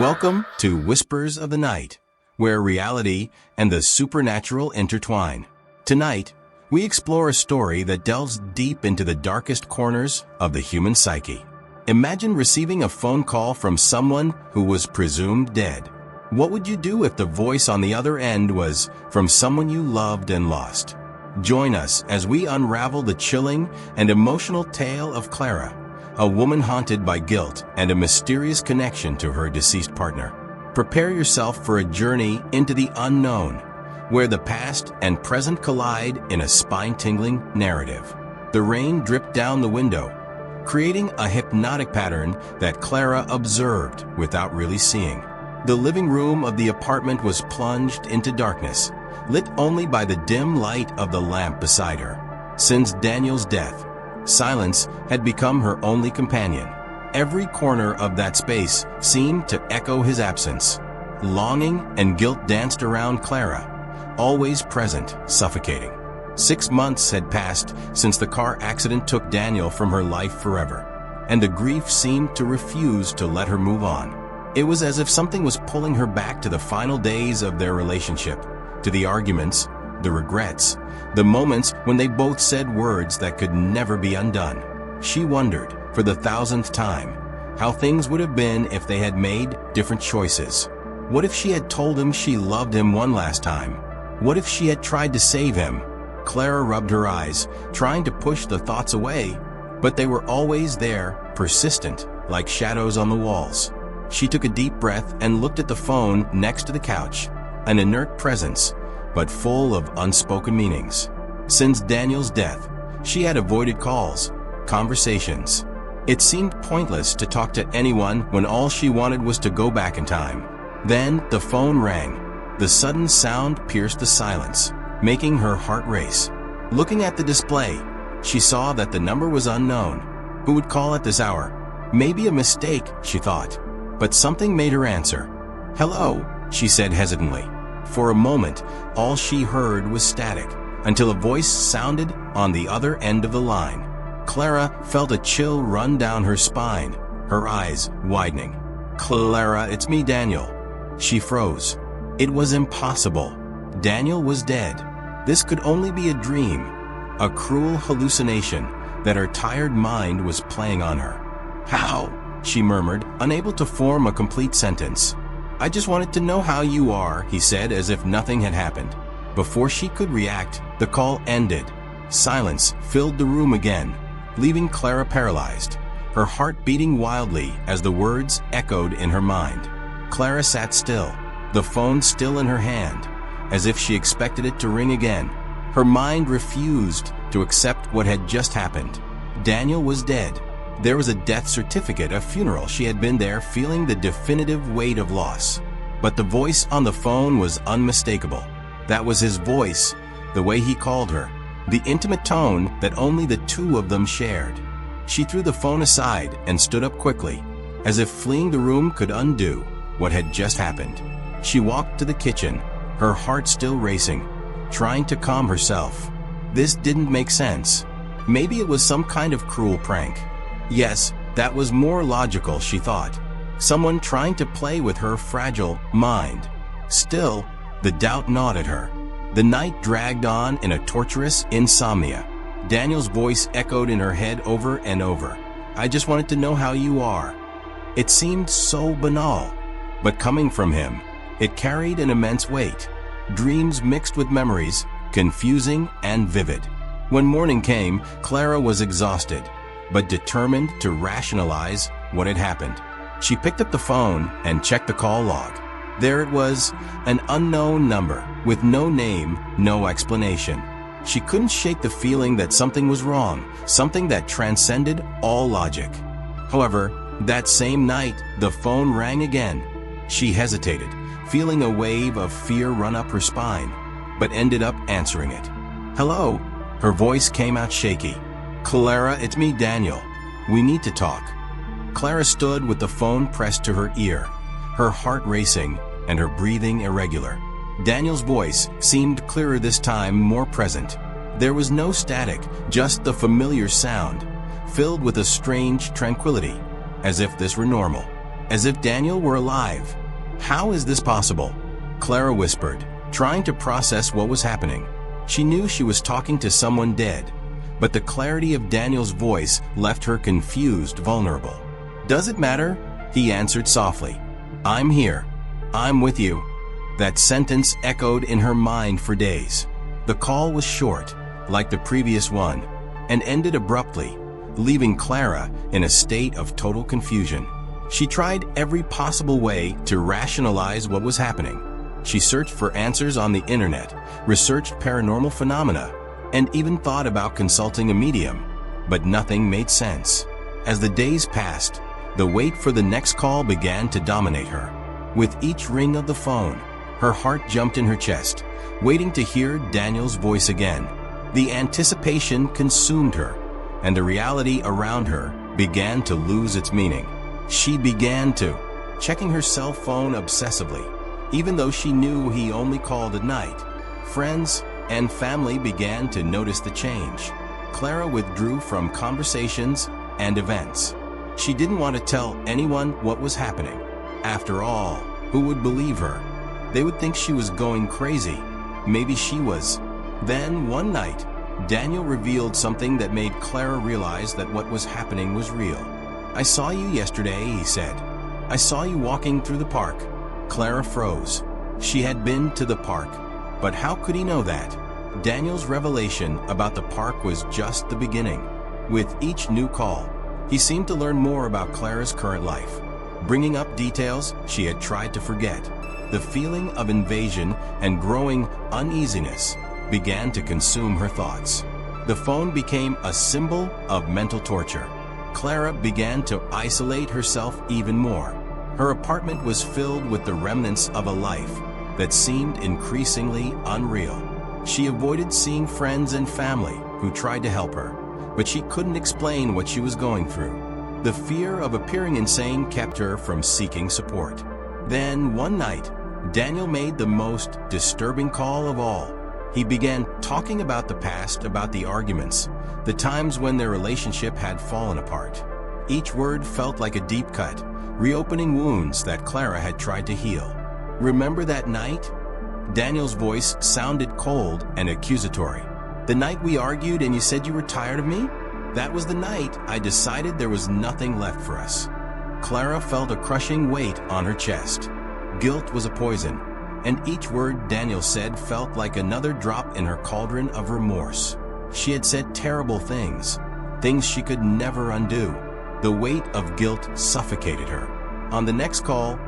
Welcome to Whispers of the Night, where reality and the supernatural intertwine. Tonight, we explore a story that delves deep into the darkest corners of the human psyche. Imagine receiving a phone call from someone who was presumed dead. What would you do if the voice on the other end was from someone you loved and lost? Join us as we unravel the chilling and emotional tale of Clara, a woman haunted by guilt and a mysterious connection to her deceased partner. Prepare yourself for a journey into the unknown, where the past and present collide in a spine-tingling narrative. The rain dripped down the window, creating a hypnotic pattern that Clara observed without really seeing. The living room of the apartment was plunged into darkness, lit only by the dim light of the lamp beside her. Since Daniel's death, silence had become her only companion. Every corner of that space seemed to echo his absence. Longing and guilt danced around Clara, always present, suffocating. 6 months had passed since the car accident took Daniel from her life forever, and the grief seemed to refuse to let her move on. It was as if something was pulling her back to the final days of their relationship, to the arguments, the regrets, the moments when they both said words that could never be undone. She wondered, for the 1000th time, how things would have been if they had made different choices. What if she had told him she loved him one last time? What if she had tried to save him? Clara rubbed her eyes, trying to push the thoughts away, but they were always there, persistent, like shadows on the walls. She took a deep breath and looked at the phone next to the couch, an inert presence, but full of unspoken meanings. Since Daniel's death, she had avoided calls, conversations. It seemed pointless to talk to anyone when all she wanted was to go back in time. Then the phone rang. The sudden sound pierced the silence, making her heart race. Looking at the display, she saw that the number was unknown. Who would call at this hour? Maybe a mistake, she thought. But something made her answer. "Hello," she said hesitantly. For a moment, all she heard was static, until a voice sounded on the other end of the line. Clara felt a chill run down her spine, her eyes widening. "Clara, it's me, Daniel." She froze. It was impossible. Daniel was dead. This could only be a dream, a cruel hallucination that her tired mind was playing on her. "How?" she murmured, unable to form a complete sentence. "I just wanted to know how you are," he said, as if nothing had happened. Before she could react, the call ended. Silence filled the room again, leaving Clara paralyzed, her heart beating wildly as the words echoed in her mind. Clara sat still, the phone still in her hand, as if she expected it to ring again. Her mind refused to accept what had just happened. Daniel was dead. There was a death certificate, a funeral. She had been there, feeling the definitive weight of loss. But the voice on the phone was unmistakable. That was his voice, the way he called her, the intimate tone that only the two of them shared. She threw the phone aside and stood up quickly, as if fleeing the room could undo what had just happened. She walked to the kitchen, her heart still racing, trying to calm herself. This didn't make sense. Maybe it was some kind of cruel prank. Yes, that was more logical, she thought. Someone trying to play with her fragile mind. Still, the doubt gnawed at her. The night dragged on in a torturous insomnia. Daniel's voice echoed in her head over and over. "I just wanted to know how you are." It seemed so banal, but coming from him, it carried an immense weight. Dreams mixed with memories, confusing and vivid. When morning came, Clara was exhausted, but determined to rationalize what had happened. She picked up the phone and checked the call log. There it was, an unknown number, with no name, no explanation. She couldn't shake the feeling that something was wrong, something that transcended all logic. However, that same night, the phone rang again. She hesitated, feeling a wave of fear run up her spine, but ended up answering it. "Hello?" Her voice came out shaky. "Clara, it's me, Daniel. We need to talk." Clara stood with the phone pressed to her ear, her heart racing and her breathing irregular. Daniel's voice seemed clearer this time, more present. There was no static, just the familiar sound, filled with a strange tranquility, as if this were normal. as if Daniel were alive. "How is this possible?" Clara whispered, trying to process what was happening. She knew she was talking to someone dead, but the clarity of Daniel's voice left her confused, vulnerable. "Does it matter?" he answered softly. "I'm here. I'm with you." That sentence echoed in her mind for days. The call was short, like the previous one, and ended abruptly, leaving Clara in a state of total confusion. She tried every possible way to rationalize what was happening. She searched for answers on the internet, researched paranormal phenomena, and even thought about consulting a medium, but nothing made sense. As the days passed, the wait for the next call began to dominate her. With each ring of the phone, her heart jumped in her chest, waiting to hear Daniel's voice again. The anticipation consumed her, and the reality around her began to lose its meaning. She began checking her cell phone obsessively, even though she knew he only called at night. Friends and family began to notice the change. Clara withdrew from conversations and events. She didn't want to tell anyone what was happening. After all, who would believe her? They would think she was going crazy. Maybe she was. Then, one night, Daniel revealed something that made Clara realize that what was happening was real. "I saw you yesterday," he said. "I saw you walking through the park." Clara froze. She had been to the park, but how could he know that? Daniel's revelation about the park was just the beginning. With each new call, he seemed to learn more about Clara's current life, bringing up details she had tried to forget. The feeling of invasion and growing uneasiness began to consume her thoughts. The phone became a symbol of mental torture. Clara began to isolate herself even more. Her apartment was filled with the remnants of a life that seemed increasingly unreal. She avoided seeing friends and family who tried to help her, but she couldn't explain what she was going through. The fear of appearing insane kept her from seeking support. Then, one night, Daniel made the most disturbing call of all. He began talking about the past, about the arguments, the times when their relationship had fallen apart. Each word felt like a deep cut, reopening wounds that Clara had tried to heal. "Remember that night?" Daniel's voice sounded cold and accusatory. "The night we argued and you said you were tired of me? That was the night I decided there was nothing left for us." Clara felt a crushing weight on her chest. Guilt was a poison, and each word Daniel said felt like another drop in her cauldron of remorse. She had said terrible things, things she could never undo. The weight of guilt suffocated her. On the next call,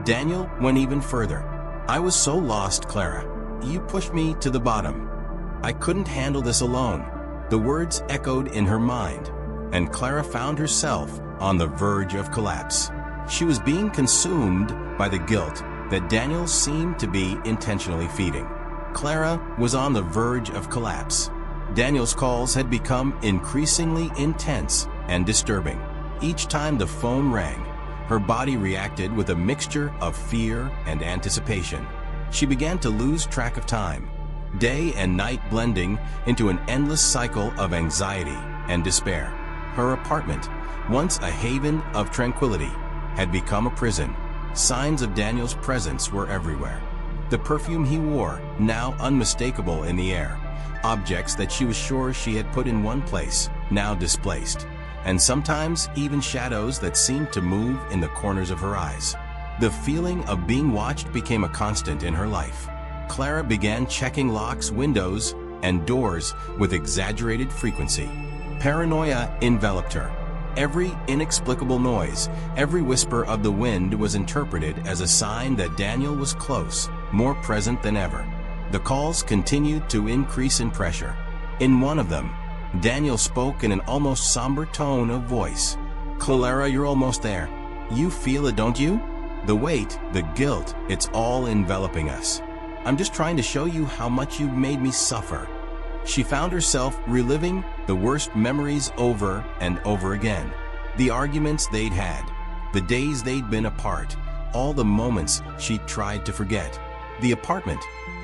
Daniel went even further. "I was so lost, Clara. You pushed me to the bottom. I couldn't handle this alone." The words echoed in her mind, and Clara found herself on the verge of collapse. She was being consumed by the guilt that Daniel seemed to be intentionally feeding. Clara was on the verge of collapse. Daniel's calls had become increasingly intense and disturbing. Each time the phone rang, her body reacted with a mixture of fear and anticipation. She began to lose track of time, day and night blending into an endless cycle of anxiety and despair. Her apartment, once a haven of tranquility, had become a prison. Signs of Daniel's presence were everywhere. The perfume he wore, now unmistakable in the air. Objects that she was sure she had put in one place, now displaced. And sometimes even shadows that seemed to move in the corners of her eyes. The feeling of being watched became a constant in her life. Clara began checking locks, windows, and doors with exaggerated frequency. Paranoia enveloped her. Every inexplicable noise, every whisper of the wind was interpreted as a sign that Daniel was close, more present than ever. The calls continued to increase in pressure. In one of them, Daniel spoke in an almost somber tone of voice. "Clara, you're almost there. You feel it, don't you? The weight, the guilt, it's all enveloping us. I'm just trying to show you how much you've made me suffer." She found herself reliving the worst memories over and over again. The arguments they'd had, the days they'd been apart, all the moments she'd tried to forget. The apartment,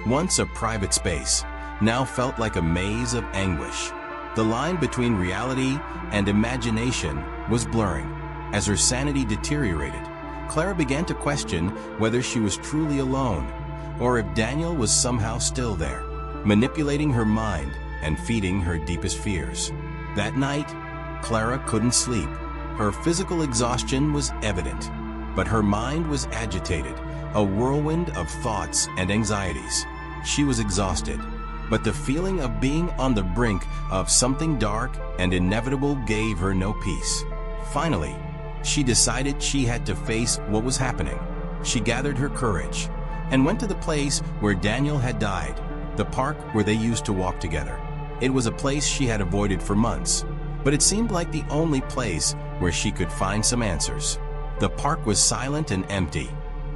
once a private space, now felt like a maze of anguish. The line between reality and imagination was blurring. As her sanity deteriorated, Clara began to question whether she was truly alone, or if Daniel was somehow still there, manipulating her mind and feeding her deepest fears. That night, Clara couldn't sleep. Her physical exhaustion was evident, but her mind was agitated, a whirlwind of thoughts and anxieties. She was exhausted, but the feeling of being on the brink of something dark and inevitable gave her no peace. Finally, she decided she had to face what was happening. She gathered her courage and went to the place where Daniel had died, the park where they used to walk together. It was a place she had avoided for months, but it seemed like the only place where she could find some answers. The park was silent and empty,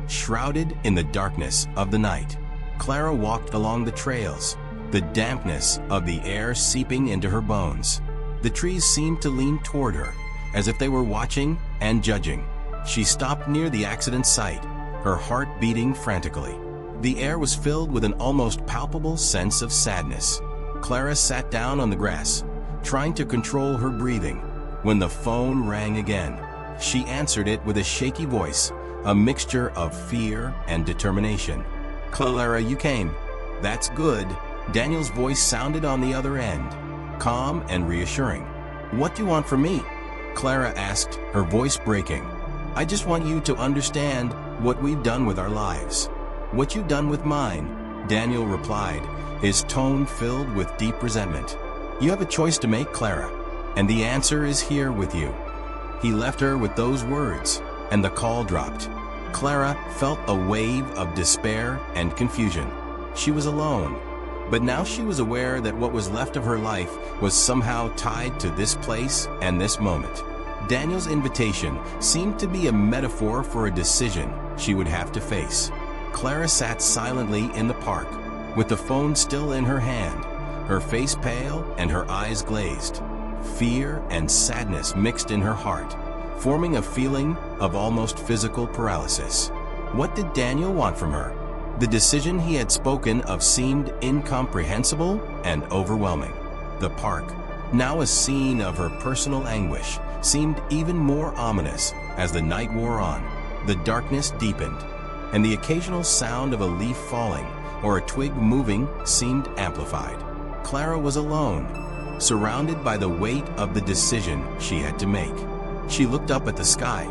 shrouded in the darkness of the night. Clara walked along the trails, the dampness of the air seeping into her bones. The trees seemed to lean toward her, as if they were watching and judging. She stopped near the accident site, her heart beating frantically. The air was filled with an almost palpable sense of sadness. Clara sat down on the grass, trying to control her breathing, when the phone rang again. She answered it with a shaky voice, a mixture of fear and determination. "Clara, you came. That's good." Daniel's voice sounded on the other end, calm and reassuring. "What do you want from me?" Clara asked, her voice breaking. "I just want you to understand what we've done with our lives." "What you've done with mine," Daniel replied, his tone filled with deep resentment. "You have a choice to make, Clara, and the answer is here with you." He left her with those words, and the call dropped. Clara felt a wave of despair and confusion. She was alone, but now she was aware that what was left of her life was somehow tied to this place and this moment. Daniel's invitation seemed to be a metaphor for a decision she would have to face. Clara sat silently in the park, with the phone still in her hand, her face pale and her eyes glazed. Fear and sadness mixed in her heart, forming a feeling of almost physical paralysis. What did Daniel want from her? The decision he had spoken of seemed incomprehensible and overwhelming. The park, now a scene of her personal anguish, seemed even more ominous as the night wore on. The darkness deepened, and the occasional sound of a leaf falling or a twig moving seemed amplified. Clara was alone, surrounded by the weight of the decision she had to make. She looked up at the sky,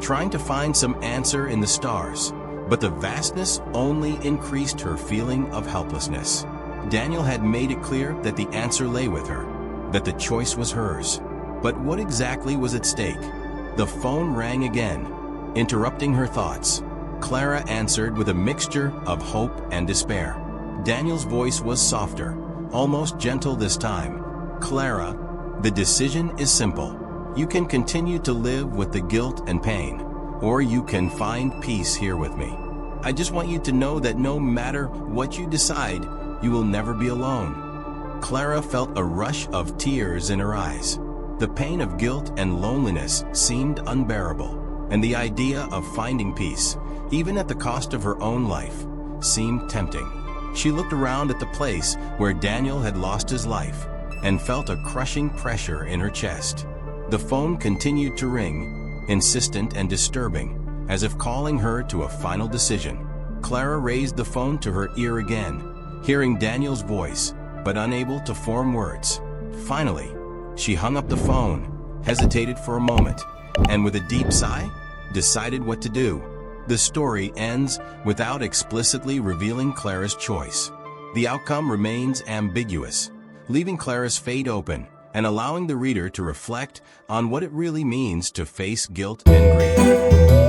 trying to find some answer in the stars, but the vastness only increased her feeling of helplessness. Daniel had made it clear that the answer lay with her, that the choice was hers. But what exactly was at stake? The phone rang again, interrupting her thoughts. Clara answered with a mixture of hope and despair. Daniel's voice was softer, almost gentle this time. "Clara, the decision is simple. You can continue to live with the guilt and pain, or you can find peace here with me. I just want you to know that no matter what you decide, you will never be alone." Clara felt a rush of tears in her eyes. The pain of guilt and loneliness seemed unbearable, and the idea of finding peace, even at the cost of her own life, seemed tempting. She looked around at the place where Daniel had lost his life and felt a crushing pressure in her chest. The phone continued to ring, insistent and disturbing, as if calling her to a final decision. Clara raised the phone to her ear again, hearing Daniel's voice, but unable to form words. Finally, she hung up the phone, hesitated for a moment, and with a deep sigh, decided what to do. The story ends without explicitly revealing Clara's choice. The outcome remains ambiguous, leaving Clara's fate open and allowing the reader to reflect on what it really means to face guilt and grief.